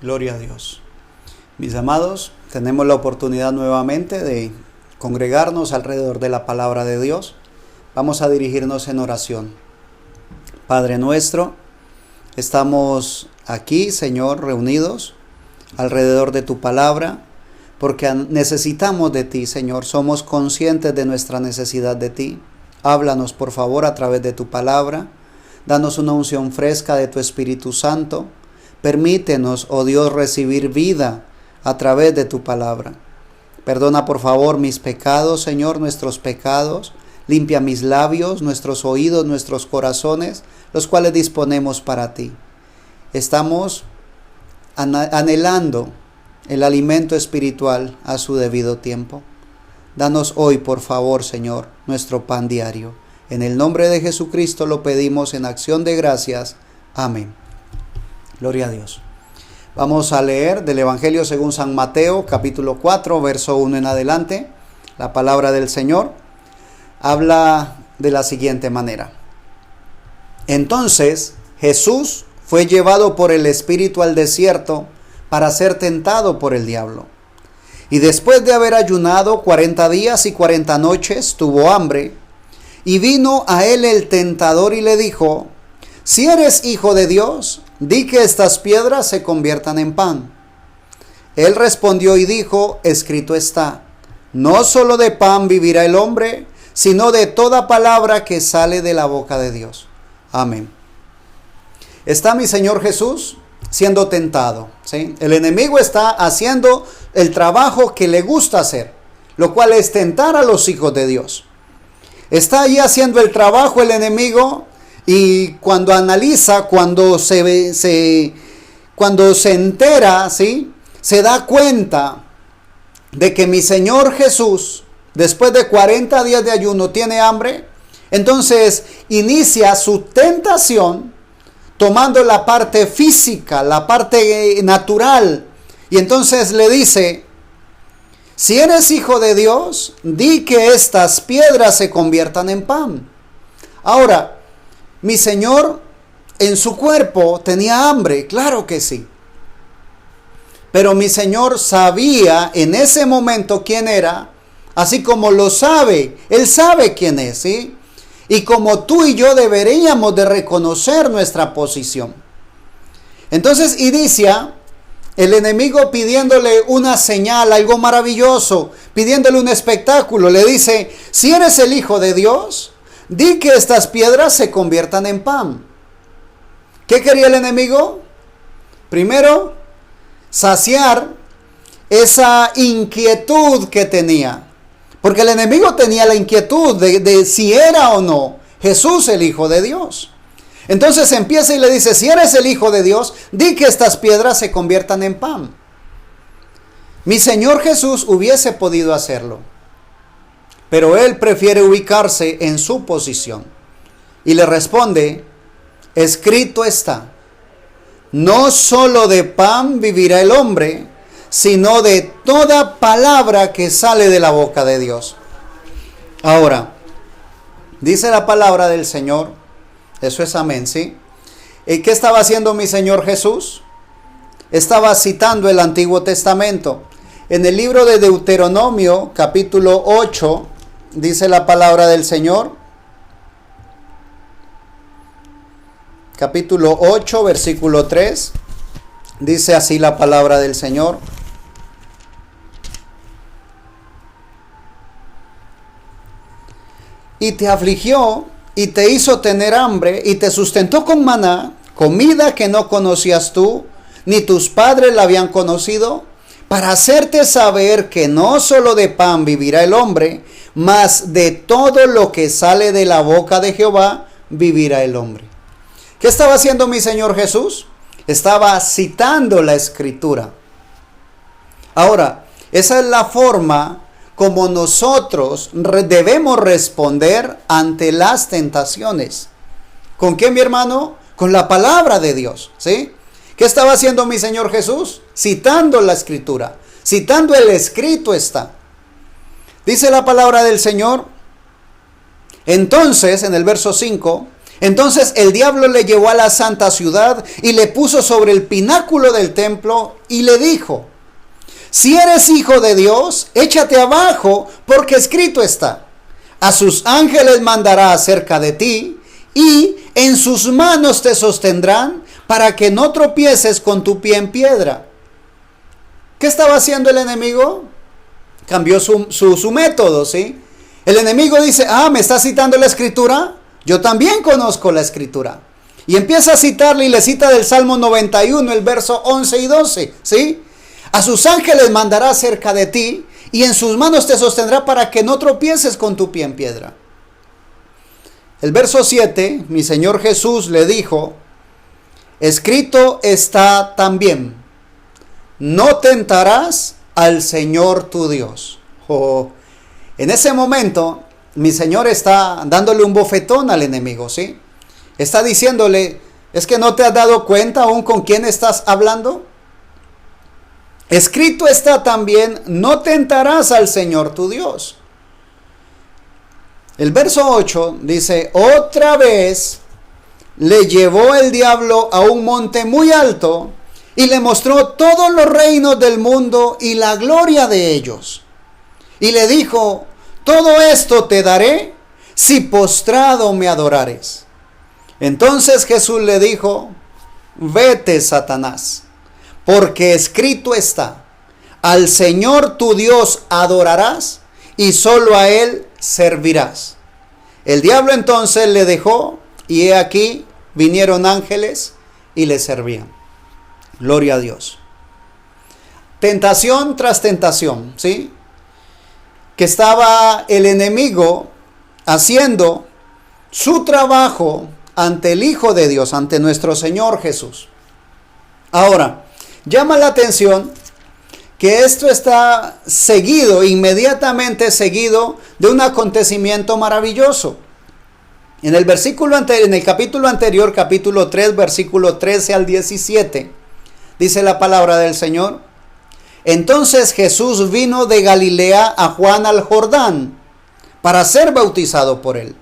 Gloria a Dios. Mis amados, tenemos la oportunidad nuevamente de congregarnos alrededor de la palabra de Dios. Vamos a dirigirnos en oración. Padre nuestro, estamos aquí, Señor, reunidos alrededor de tu palabra, porque necesitamos de ti, Señor. Somos conscientes de nuestra necesidad de ti. Háblanos, por favor, a través de tu palabra. Danos una unción fresca de tu Espíritu Santo. Permítenos, oh Dios, recibir vida a través de tu palabra. Perdona, por favor, mis pecados, Señor, nuestros pecados. Limpia mis labios, nuestros oídos, nuestros corazones, los cuales disponemos para ti. Estamos anhelando el alimento espiritual a su debido tiempo. Danos hoy, por favor, Señor, nuestro pan diario. En el nombre de Jesucristo lo pedimos en acción de gracias. Amén. Gloria a Dios. Vamos a leer del Evangelio según San Mateo, capítulo 4, verso 1 en adelante. La palabra del Señor habla de la siguiente manera. Entonces Jesús fue llevado por el Espíritu al desierto para ser tentado por el diablo. Y después de haber ayunado 40 días y 40 noches, tuvo hambre. Y vino a él el tentador y le dijo: si eres hijo de Dios, di que estas piedras se conviertan en pan. Él respondió y dijo: escrito está, no solo de pan vivirá el hombre, sino de toda palabra que sale de la boca de Dios. Amén. Está mi Señor Jesús siendo tentado, ¿sí? El enemigo está haciendo el trabajo que le gusta hacer, lo cual es tentar a los hijos de Dios. Está ahí haciendo el trabajo el enemigo, y cuando analiza, cuando se entera, ¿sí?, se da cuenta de que mi Señor Jesús, después de 40 días de ayuno, tiene hambre. Entonces inicia su tentación tomando la parte física, la parte natural. Y entonces le dice: si eres hijo de Dios, di que estas piedras se conviertan en pan. Ahora, mi Señor en su cuerpo tenía hambre, claro que sí. Pero mi Señor sabía en ese momento quién era, así como lo sabe. Él sabe quién es, ¿sí? Y como tú y yo deberíamos de reconocer nuestra posición. Entonces inicia el enemigo pidiéndole una señal, algo maravilloso, pidiéndole un espectáculo. Le dice: si eres el Hijo de Dios, di que estas piedras se conviertan en pan. ¿Qué quería el enemigo? Primero, saciar esa inquietud que tenía. Porque el enemigo tenía la inquietud de si era o no Jesús el Hijo de Dios. Entonces empieza y le dice: si eres el Hijo de Dios, di que estas piedras se conviertan en pan. Mi Señor Jesús hubiese podido hacerlo, pero él prefiere ubicarse en su posición. Y le responde: escrito está, no solo de pan vivirá el hombre, sino de toda palabra que sale de la boca de Dios. Ahora, dice la palabra del Señor, eso es amén, ¿sí? ¿Y qué estaba haciendo mi Señor Jesús? Estaba citando el Antiguo Testamento. En el libro de Deuteronomio, capítulo 8, dice la palabra del Señor. Capítulo 8, versículo 3. Dice así la palabra del Señor: y te afligió y te hizo tener hambre y te sustentó con maná, comida que no conocías tú, ni tus padres la habían conocido, para hacerte saber que no solo de pan vivirá el hombre, mas de todo lo que sale de la boca de Jehová vivirá el hombre. ¿Qué estaba haciendo mi Señor Jesús? Estaba citando la Escritura. Ahora, esa es la forma como nosotros debemos responder ante las tentaciones. ¿Con qué, mi hermano? Con la palabra de Dios, ¿sí? ¿Qué estaba haciendo mi Señor Jesús? Citando la Escritura, citando el escrito está. Dice la palabra del Señor. Entonces, en el verso 5, Entonces el diablo le llevó a la santa ciudad y le puso sobre el pináculo del templo y le dijo: si eres hijo de Dios, échate abajo, porque escrito está: a sus ángeles mandará acerca de ti, y en sus manos te sostendrán, para que no tropieces con tu pie en piedra. ¿Qué estaba haciendo el enemigo? Cambió su método, ¿sí? El enemigo dice: ¿me está citando la escritura? Yo también conozco la escritura. Y empieza a citarle y le cita del Salmo 91, el verso 11 y 12, ¿sí? A sus ángeles mandará acerca de ti, y en sus manos te sostendrá para que no tropieces con tu pie en piedra. El verso 7, mi Señor Jesús le dijo: escrito está también, no tentarás al Señor tu Dios. En ese momento, mi Señor está dándole un bofetón al enemigo, ¿sí? Está diciéndole: ¿es que no te has dado cuenta aún con quién estás hablando? Escrito está también, no tentarás al Señor tu Dios. El verso 8 dice: otra vez le llevó el diablo a un monte muy alto y le mostró todos los reinos del mundo y la gloria de ellos. Y le dijo: todo esto te daré si postrado me adorares. Entonces Jesús le dijo: vete, Satanás, porque escrito está: al Señor tu Dios adorarás y solo a Él servirás. El diablo entonces le dejó, y he aquí vinieron ángeles y le servían. Gloria a Dios. Tentación tras tentación, ¿sí? Que estaba el enemigo haciendo su trabajo ante el Hijo de Dios, ante nuestro Señor Jesús. Ahora, llama la atención que esto está seguido, inmediatamente seguido de un acontecimiento maravilloso. En el capítulo anterior, capítulo 3, versículo 13 al 17, dice la palabra del Señor: entonces Jesús vino de Galilea a Juan al Jordán para ser bautizado por él.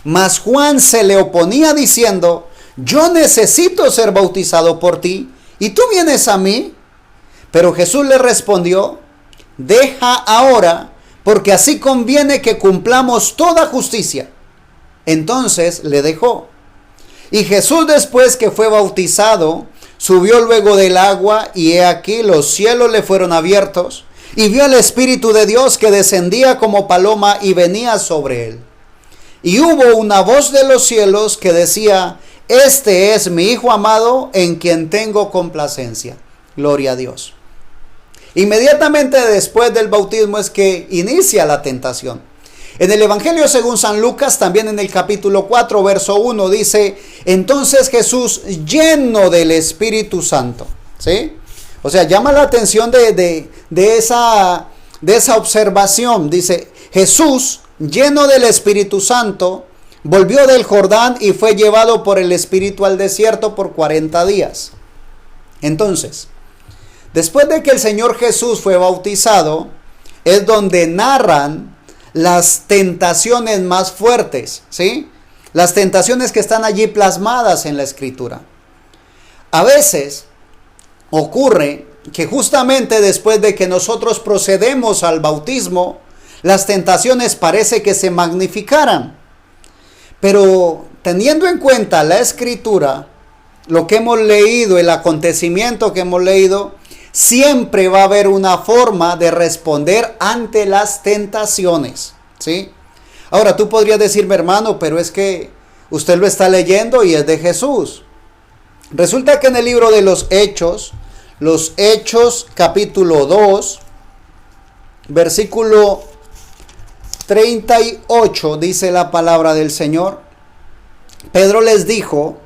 Mas Juan se le oponía diciendo: yo necesito ser bautizado por ti, ¿y tú vienes a mí? Pero Jesús le respondió: deja ahora, porque así conviene que cumplamos toda justicia. Entonces le dejó. Y Jesús, después que fue bautizado, subió luego del agua, y he aquí los cielos le fueron abiertos, y vio al Espíritu de Dios que descendía como paloma y venía sobre él. Y hubo una voz de los cielos que decía: este es mi Hijo amado, en quien tengo complacencia. Gloria a Dios. Inmediatamente después del bautismo es que inicia la tentación. En el Evangelio según San Lucas, también en el capítulo 4, verso 1, dice: entonces Jesús, lleno del Espíritu Santo, ¿sí? O sea, llama la atención de esa observación. Dice: Jesús, lleno del Espíritu Santo, volvió del Jordán y fue llevado por el Espíritu al desierto por 40 días. Entonces, después de que el Señor Jesús fue bautizado, es donde narran las tentaciones más fuertes, ¿sí? Las tentaciones que están allí plasmadas en la Escritura. A veces ocurre que justamente después de que nosotros procedemos al bautismo, las tentaciones parece que se magnificaran. Pero teniendo en cuenta la Escritura, lo que hemos leído, el acontecimiento que hemos leído, siempre va a haber una forma de responder ante las tentaciones, ¿sí? Ahora, tú podrías decirme: hermano, pero es que usted lo está leyendo y es de Jesús. Resulta que en el libro de los Hechos capítulo 2, versículo 38, dice la palabra del Señor: Pedro les dijo: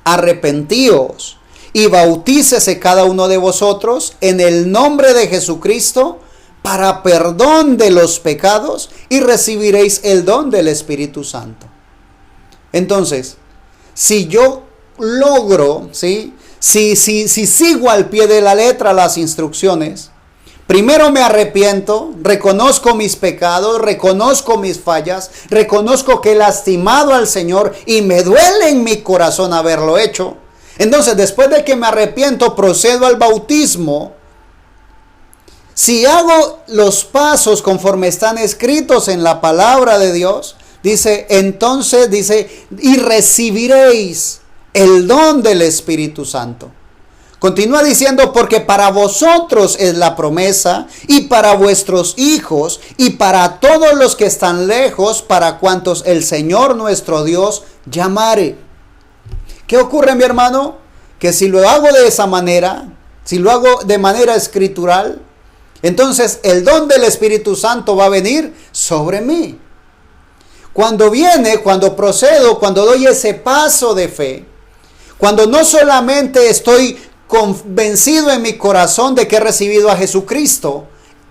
arrepentíos y bautícese cada uno de vosotros en el nombre de Jesucristo para perdón de los pecados, y recibiréis el don del Espíritu Santo. Entonces, si yo logro, ¿sí? Si sigo al pie de la letra las instrucciones, Primero me arrepiento, reconozco mis pecados, reconozco mis fallas, reconozco que he lastimado al Señor y me duele en mi corazón haberlo hecho. Entonces, después de que me arrepiento, procedo al bautismo. Si hago los pasos conforme están escritos en la palabra de Dios, entonces dice, y recibiréis el don del Espíritu Santo. Continúa diciendo, porque para vosotros es la promesa, y para vuestros hijos, y para todos los que están lejos, para cuantos el Señor nuestro Dios llamare. ¿Qué ocurre, mi hermano? Que si lo hago de esa manera, si lo hago de manera escritural, entonces el don del Espíritu Santo va a venir sobre mí. Cuando viene, cuando procedo, cuando doy ese paso de fe, cuando no solamente estoy convencido en mi corazón de que he recibido a Jesucristo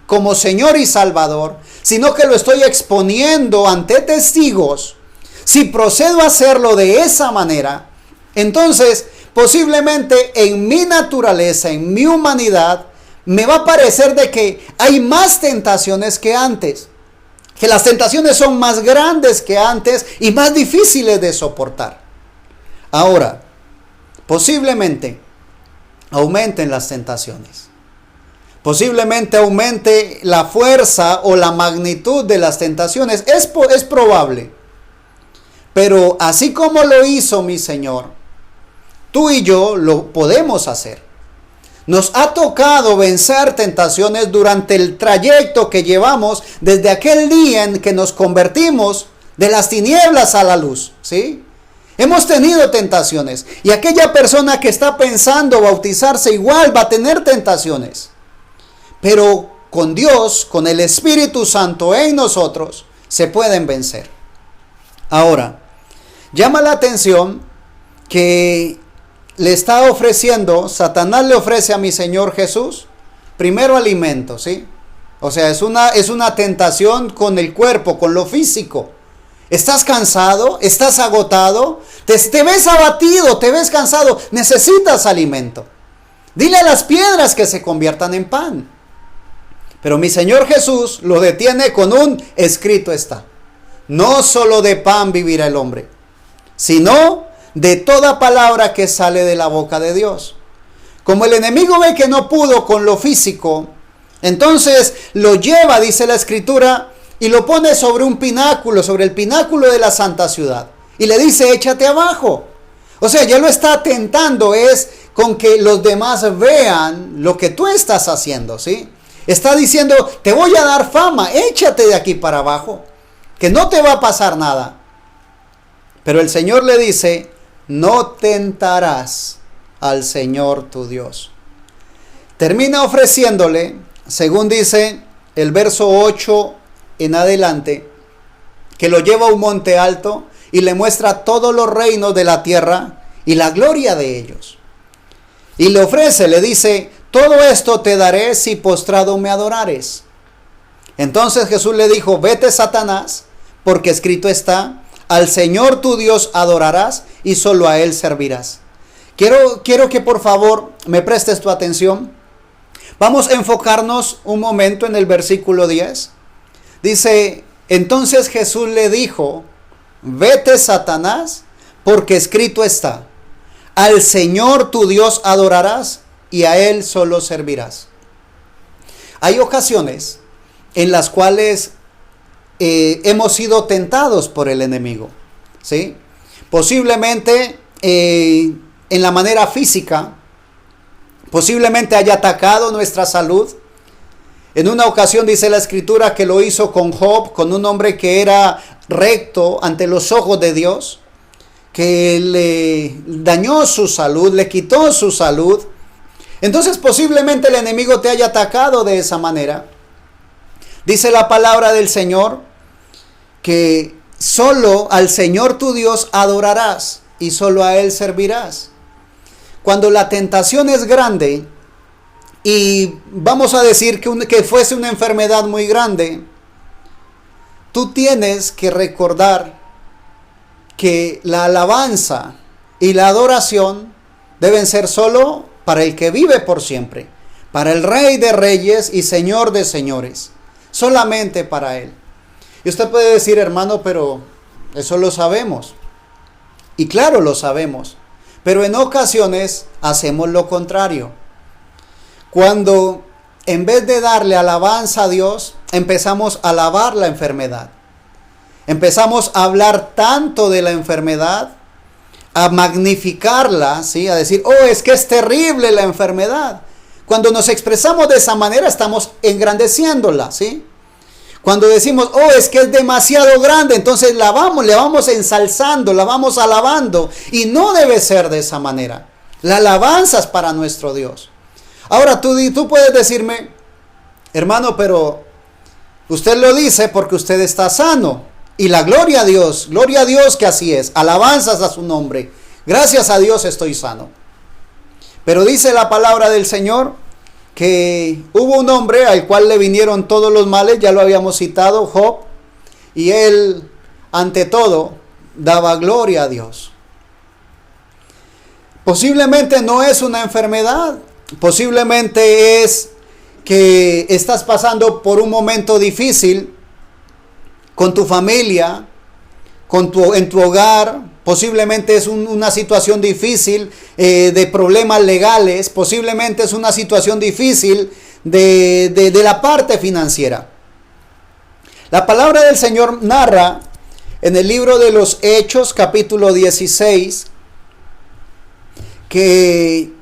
como Señor y Salvador, sino que lo estoy exponiendo ante testigos, si procedo a hacerlo de esa manera, entonces posiblemente en mi naturaleza, en mi humanidad, me va a parecer de que hay más tentaciones que antes, que las tentaciones son más grandes que antes y más difíciles de soportar. Ahora, posiblemente aumenten las tentaciones. Posiblemente aumente la fuerza o la magnitud de las tentaciones. Es probable. Pero así como lo hizo mi Señor, tú y yo lo podemos hacer. Nos ha tocado vencer tentaciones durante el trayecto que llevamos desde aquel día en que nos convertimos de las tinieblas a la luz, ¿sí? Hemos tenido tentaciones, y aquella persona que está pensando bautizarse igual va a tener tentaciones. Pero con Dios, con el Espíritu Santo en nosotros, se pueden vencer. Ahora, llama la atención que le está ofreciendo, Satanás le ofrece a mi Señor Jesús, primero alimento, ¿sí? O sea, es una tentación con el cuerpo, con lo físico. ¿Estás cansado? ¿Estás agotado? ¿Te ves abatido? ¿Te ves cansado? Necesitas alimento. Dile a las piedras que se conviertan en pan. Pero mi Señor Jesús lo detiene con un escrito está. No solo de pan vivirá el hombre, sino de toda palabra que sale de la boca de Dios. Como el enemigo ve que no pudo con lo físico, entonces lo lleva, dice la Escritura, y lo pone sobre un pináculo, sobre el pináculo de la santa ciudad. Y le dice, échate abajo. O sea, ya lo está tentando, es con que los demás vean lo que tú estás haciendo, ¿sí? Está diciendo, te voy a dar fama, échate de aquí para abajo, que no te va a pasar nada. Pero el Señor le dice, no tentarás al Señor tu Dios. Termina ofreciéndole, según dice el verso 8 en adelante, que lo lleva a un monte alto y le muestra todos los reinos de la tierra y la gloria de ellos. Y le ofrece, le dice, todo esto te daré si postrado me adorares. Entonces Jesús le dijo, vete Satanás, porque escrito está, al Señor tu Dios adorarás y solo a Él servirás. Quiero que por favor me prestes tu atención. Vamos a enfocarnos un momento en el versículo 10. Dice, entonces Jesús le dijo, vete Satanás, porque escrito está, al Señor tu Dios adorarás y a Él solo servirás. Hay ocasiones en las cuales hemos sido tentados por el enemigo, ¿sí? Posiblemente en la manera física, posiblemente haya atacado nuestra salud. En una ocasión dice la Escritura que lo hizo con Job, con un hombre que era recto ante los ojos de Dios, que le dañó su salud, le quitó su salud. Entonces posiblemente el enemigo te haya atacado de esa manera. Dice la palabra del Señor que solo al Señor tu Dios adorarás y solo a Él servirás. Cuando la tentación es grande, y vamos a decir que fuese una enfermedad muy grande, tú tienes que recordar que la alabanza y la adoración deben ser solo para el que vive por siempre, para el Rey de Reyes y Señor de Señores, solamente para Él. Y usted puede decir, hermano, pero eso lo sabemos. Y claro, lo sabemos, pero en ocasiones hacemos lo contrario. Cuando en vez de darle alabanza a Dios, empezamos a alabar la enfermedad. Empezamos a hablar tanto de la enfermedad, a magnificarla, ¿sí? A decir, oh, es que es terrible la enfermedad. Cuando nos expresamos de esa manera, estamos engrandeciéndola, ¿sí? Cuando decimos, oh, es que es demasiado grande, entonces le vamos ensalzando, la vamos alabando. Y no debe ser de esa manera. La alabanza es para nuestro Dios. Ahora tú puedes decirme, hermano, pero usted lo dice porque usted está sano. Y la gloria a Dios que así es. Alabanzas a su nombre. Gracias a Dios estoy sano. Pero dice la palabra del Señor que hubo un hombre al cual le vinieron todos los males, ya lo habíamos citado, Job, y él, ante todo, daba gloria a Dios. Posiblemente no es una enfermedad, posiblemente es que estás pasando por un momento difícil con tu familia, en tu hogar, posiblemente es una situación difícil de problemas legales, posiblemente es una situación difícil de la parte financiera. La palabra del Señor narra en el libro de los Hechos, capítulo 16, que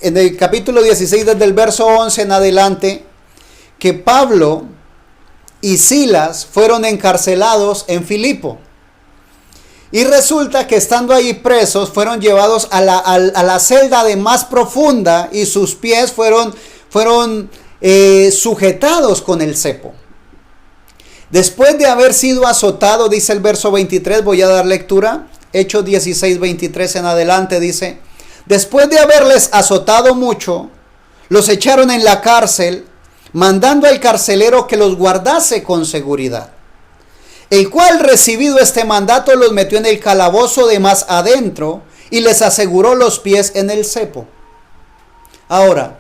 en el capítulo 16, desde el verso 11 en adelante, que Pablo y Silas fueron encarcelados en Filipo. Y resulta que estando ahí presos, fueron llevados a la celda de más profunda y sus pies fueron sujetados con el cepo. Después de haber sido azotado, dice el verso 23, voy a dar lectura, Hechos 16, 23 en adelante, dice, después de haberles azotado mucho, los echaron en la cárcel, mandando al carcelero que los guardase con seguridad. El cual, recibido este mandato, los metió en el calabozo de más adentro y les aseguró los pies en el cepo. Ahora,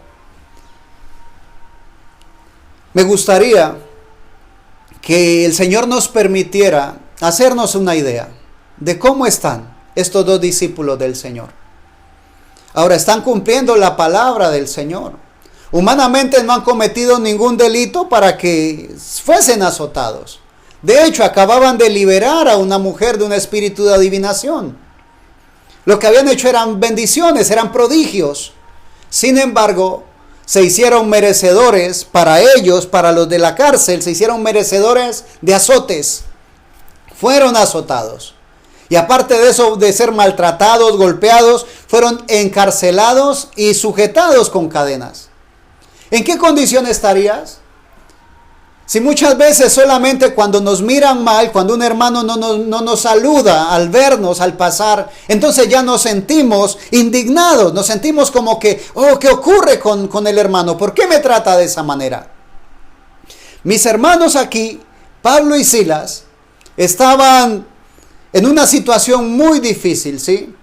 me gustaría que el Señor nos permitiera hacernos una idea de cómo están estos dos discípulos del Señor. Ahora, están cumpliendo la palabra del Señor. Humanamente no han cometido ningún delito para que fuesen azotados. De hecho, acababan de liberar a una mujer de un espíritu de adivinación. Lo que habían hecho eran bendiciones, eran prodigios. Sin embargo, se hicieron merecedores para ellos, para los de la cárcel, se hicieron merecedores de azotes. Fueron azotados. Y aparte de eso, de ser maltratados, golpeados, fueron encarcelados y sujetados con cadenas. ¿En qué condición estarías? Si muchas veces solamente cuando nos miran mal, cuando un hermano no nos saluda al vernos, al pasar, entonces ya nos sentimos indignados, nos sentimos como que, oh, ¿qué ocurre con el hermano? ¿Por qué me trata de esa manera? Mis hermanos aquí, Pablo y Silas, estaban en una situación muy difícil, ¿sí?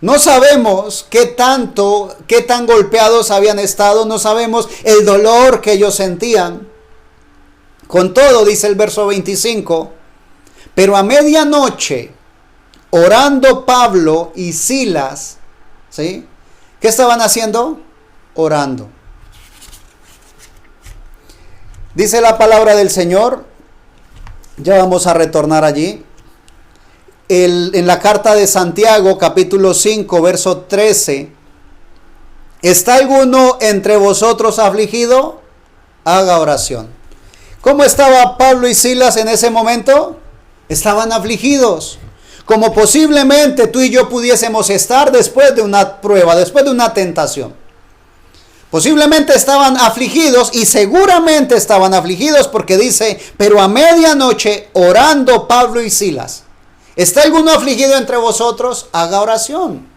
No sabemos qué tan golpeados habían estado, no sabemos el dolor que ellos sentían. Con todo, dice el verso 25, pero a medianoche, orando Pablo y Silas, ¿sí? ¿Qué estaban haciendo? Orando. Dice la palabra del Señor, ya vamos a retornar allí, en la carta de Santiago, capítulo 5, verso 13, ¿está alguno entre vosotros afligido? Haga oración. ¿Cómo estaba Pablo y Silas en ese momento? Estaban afligidos, como posiblemente tú y yo pudiésemos estar después de una prueba, después de una tentación. Posiblemente estaban afligidos y seguramente estaban afligidos porque dice, pero a medianoche orando Pablo y Silas. ¿Está alguno afligido entre vosotros? Haga oración.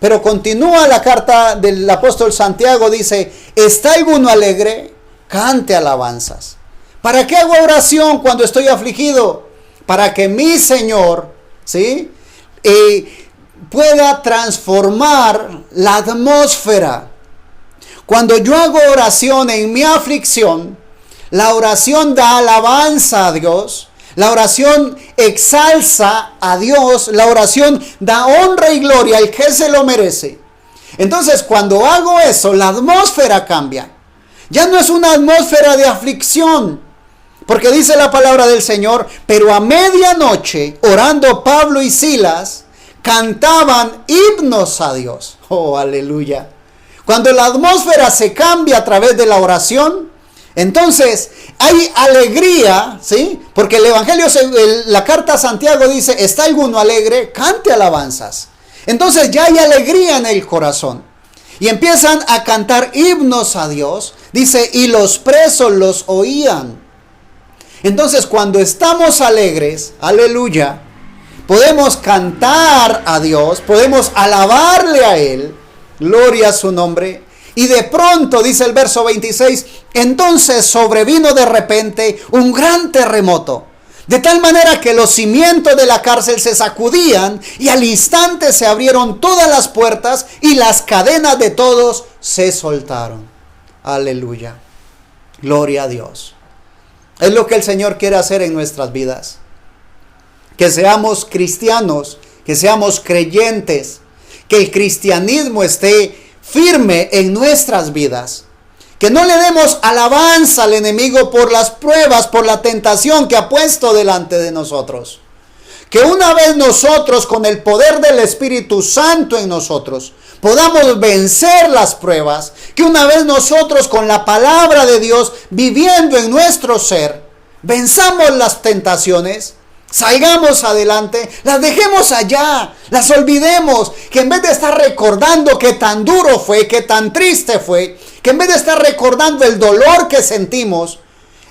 Pero continúa la carta del apóstol Santiago, dice, ¿está alguno alegre? Cante alabanzas. ¿Para qué hago oración cuando estoy afligido? Para que mi Señor, ¿sí? Pueda transformar la atmósfera. Cuando yo hago oración en mi aflicción, la oración da alabanza a Dios, la oración exalza a Dios, la oración da honra y gloria al que se lo merece. Entonces, cuando hago eso, la atmósfera cambia. Ya no es una atmósfera de aflicción, porque dice la palabra del Señor, pero a medianoche, orando Pablo y Silas, cantaban himnos a Dios. Oh, aleluya. Cuando la atmósfera se cambia a través de la oración, entonces hay alegría, ¿sí? Porque el Evangelio, la carta a Santiago dice, ¿está alguno alegre? Cante alabanzas. Entonces ya hay alegría en el corazón. Y empiezan a cantar himnos a Dios. Dice, y los presos los oían. Entonces cuando estamos alegres, aleluya, podemos cantar a Dios, podemos alabarle a Él, gloria a su nombre. Y de pronto, dice el verso 26, entonces sobrevino de repente un gran terremoto, de tal manera que los cimientos de la cárcel se sacudían y al instante se abrieron todas las puertas y las cadenas de todos se soltaron. Aleluya, gloria a Dios. Es lo que el Señor quiere hacer en nuestras vidas. Que seamos cristianos, que seamos creyentes, que el cristianismo esté firme en nuestras vidas. Que no le demos alabanza al enemigo por las pruebas, por la tentación que ha puesto delante de nosotros. Que una vez nosotros, con el poder del Espíritu Santo en nosotros, podamos vencer las pruebas. Que una vez nosotros, con la palabra de Dios viviendo en nuestro ser, venzamos las tentaciones, salgamos adelante, las dejemos allá, las olvidemos, que en vez de estar recordando qué tan duro fue, qué tan triste fue, que en vez de estar recordando el dolor que sentimos,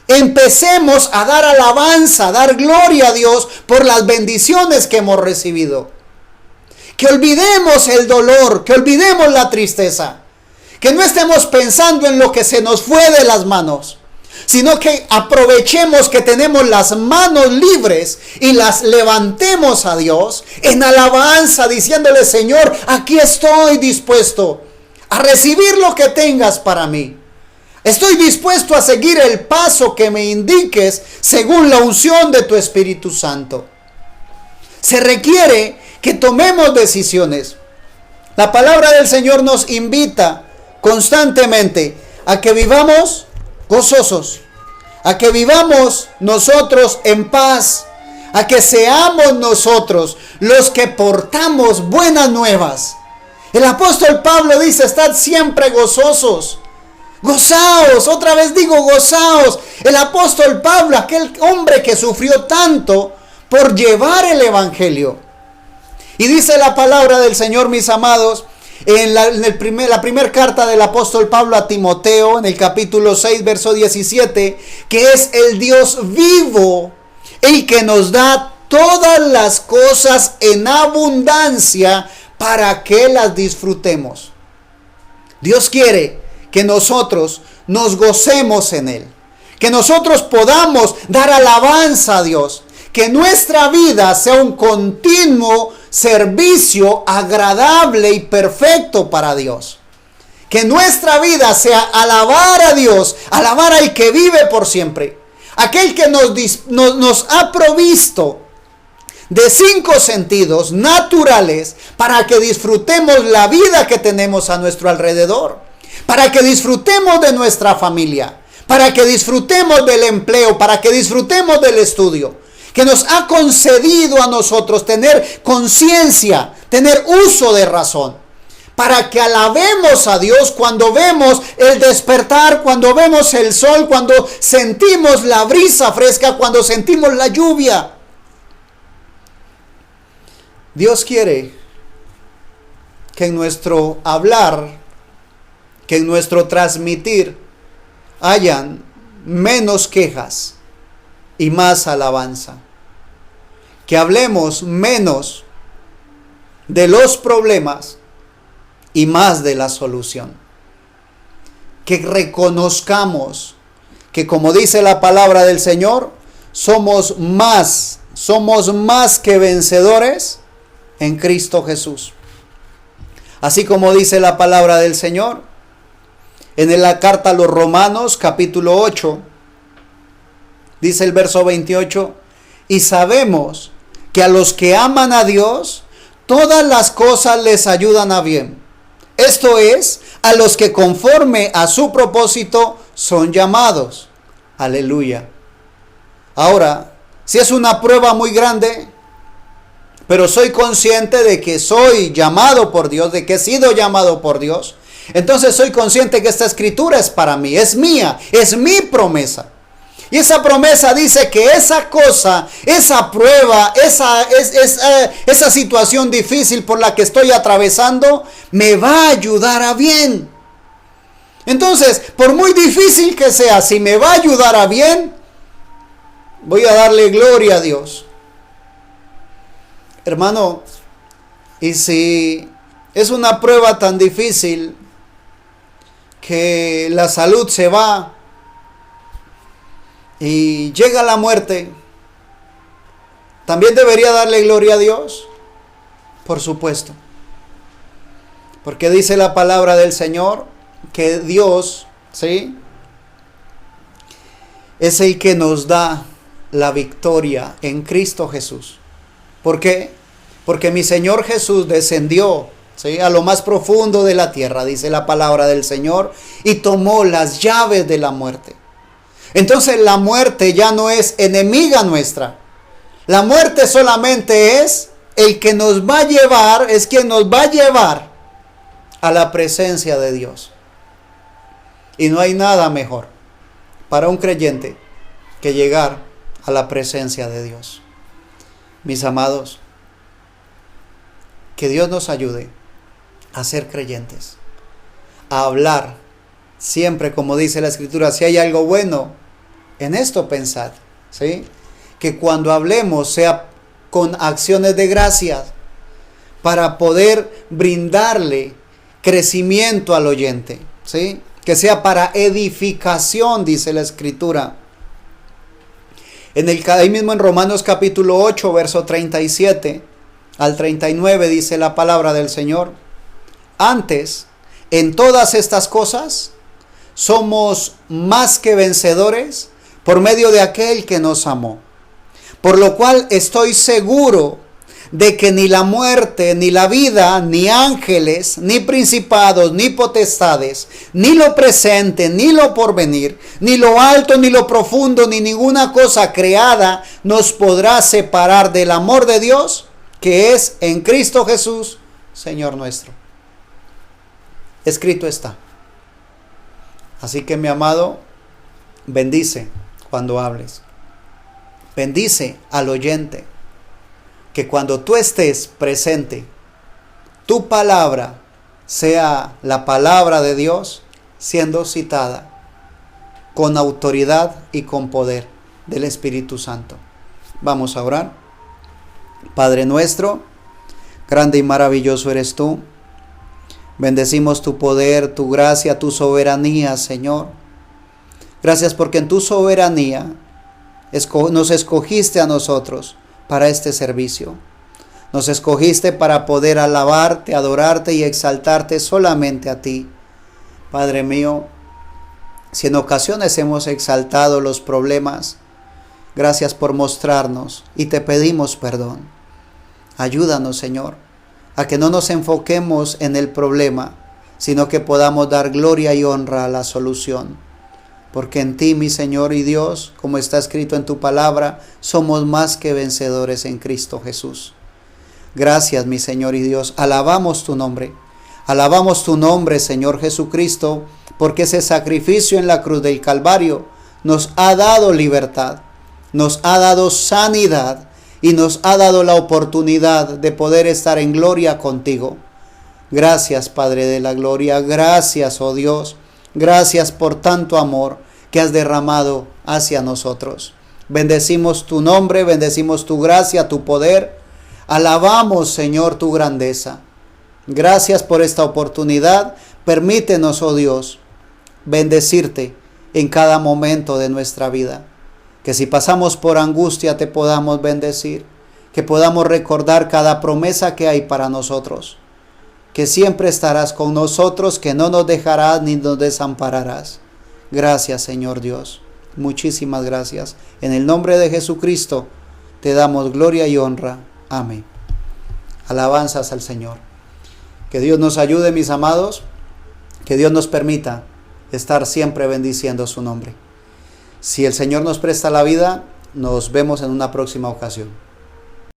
empecemos a dar alabanza, a dar gloria a Dios por las bendiciones que hemos recibido. Que olvidemos el dolor, que olvidemos la tristeza, que no estemos pensando en lo que se nos fue de las manos, sino que aprovechemos que tenemos las manos libres y las levantemos a Dios en alabanza, diciéndole, Señor, aquí estoy dispuesto a recibir lo que tengas para mí. Estoy dispuesto a seguir el paso que me indiques según la unción de tu Espíritu Santo. Se requiere que tomemos decisiones. La palabra del Señor nos invita constantemente a que vivamos gozosos, a que vivamos nosotros en paz, a que seamos nosotros los que portamos buenas nuevas. El apóstol Pablo dice, estad siempre gozosos. Gozaos, otra vez digo gozaos. El apóstol Pablo, aquel hombre que sufrió tanto por llevar el evangelio. Y dice la palabra del Señor, mis amados, en la primera carta del apóstol Pablo a Timoteo, en el capítulo 6, verso 17, que es el Dios vivo, el que nos da todas las cosas en abundancia para que las disfrutemos. Dios quiere que nosotros nos gocemos en Él, que nosotros podamos dar alabanza a Dios, que nuestra vida sea un continuo servicio agradable y perfecto para Dios. Que nuestra vida sea alabar a Dios, alabar al que vive por siempre, aquel que nos ha provisto de 5 sentidos naturales para que disfrutemos la vida que tenemos a nuestro alrededor, para que disfrutemos de nuestra familia, para que disfrutemos del empleo, para que disfrutemos del estudio, que nos ha concedido a nosotros tener conciencia, tener uso de razón, para que alabemos a Dios cuando vemos el despertar, cuando vemos el sol, cuando sentimos la brisa fresca, cuando sentimos la lluvia. Dios quiere que en nuestro hablar, que en nuestro transmitir hayan menos quejas y más alabanza. Que hablemos menos de los problemas y más de la solución. Que reconozcamos que, como dice la palabra del Señor, somos más que vencedores en Cristo Jesús. Así como dice la palabra del Señor, En la carta a los Romanos, capítulo 8, dice el verso 28, y sabemos que a los que aman a Dios, todas las cosas les ayudan a bien. Esto es, a los que conforme a su propósito son llamados. Aleluya. Ahora, si es una prueba muy grande, pero soy consciente de que soy llamado por Dios, de que he sido llamado por Dios, entonces soy consciente que esta escritura es para mí, es mía, es mi promesa. Y esa promesa dice que esa cosa, esa prueba, esa situación difícil por la que estoy atravesando, me va a ayudar a bien. Entonces, por muy difícil que sea, si me va a ayudar a bien, voy a darle gloria a Dios. Hermano, y si es una prueba tan difícil que la salud se va y llega la muerte, ¿también debería darle gloria a Dios? Por supuesto. Porque dice la palabra del Señor que Dios, ¿sí?, es el que nos da la victoria en Cristo Jesús. ¿Por qué? Porque mi Señor Jesús descendió, ¿sí?, a lo más profundo de la tierra, dice la palabra del Señor, y tomó las llaves de la muerte. Entonces la muerte ya no es enemiga nuestra. La muerte solamente es el que nos va a llevar, es quien nos va a llevar a la presencia de Dios. Y no hay nada mejor para un creyente que llegar a la presencia de Dios. Mis amados, que Dios nos ayude a ser creyentes, a hablar siempre, como dice la Escritura, si hay algo bueno, en esto pensad, ¿sí?, que cuando hablemos sea con acciones de gracias para poder brindarle crecimiento al oyente, ¿sí?, que sea para edificación, dice la Escritura. Ahí mismo en Romanos capítulo 8, verso 37 al 39 dice la palabra del Señor: antes, en todas estas cosas, somos más que vencedores por medio de aquel que nos amó. Por lo cual estoy seguro de que ni la muerte, ni la vida, ni ángeles, ni principados, ni potestades, ni lo presente, ni lo porvenir, ni lo alto, ni lo profundo, ni ninguna cosa creada nos podrá separar del amor de Dios, que es en Cristo Jesús, Señor nuestro. Escrito está. Así que, mi amado, bendice cuando hables. Bendice al oyente. Que cuando tú estés presente, tu palabra sea la palabra de Dios siendo citada con autoridad y con poder del Espíritu Santo. Vamos a orar. Padre nuestro, grande y maravilloso eres tú. Bendecimos tu poder, tu gracia, tu soberanía, Señor. Gracias porque en tu soberanía nos escogiste a nosotros para este servicio. Nos escogiste para poder alabarte, adorarte y exaltarte solamente a ti. Padre mío, si en ocasiones hemos exaltado los problemas, gracias por mostrarnos y te pedimos perdón. Ayúdanos, Señor, a que no nos enfoquemos en el problema, sino que podamos dar gloria y honra a la solución. Porque en ti, mi Señor y Dios, como está escrito en tu palabra, somos más que vencedores en Cristo Jesús. Gracias, mi Señor y Dios. Alabamos tu nombre. Alabamos tu nombre, Señor Jesucristo, porque ese sacrificio en la cruz del Calvario nos ha dado libertad, nos ha dado sanidad y nos ha dado la oportunidad de poder estar en gloria contigo. Gracias, Padre de la gloria. Gracias, oh Dios. Gracias por tanto amor que has derramado hacia nosotros. Bendecimos tu nombre, bendecimos tu gracia, tu poder. Alabamos, Señor, tu grandeza. Gracias por esta oportunidad. Permítenos, oh Dios, bendecirte en cada momento de nuestra vida. Que si pasamos por angustia te podamos bendecir. Que podamos recordar cada promesa que hay para nosotros. que siempre estarás con nosotros, que no nos dejarás ni nos desampararás. Gracias, Señor Dios. Muchísimas gracias. En el nombre de Jesucristo te damos gloria y honra. Amén. Alabanzas al Señor. Que Dios nos ayude, mis amados. Que Dios nos permita estar siempre bendiciendo su nombre. Si el Señor nos presta la vida, nos vemos en una próxima ocasión.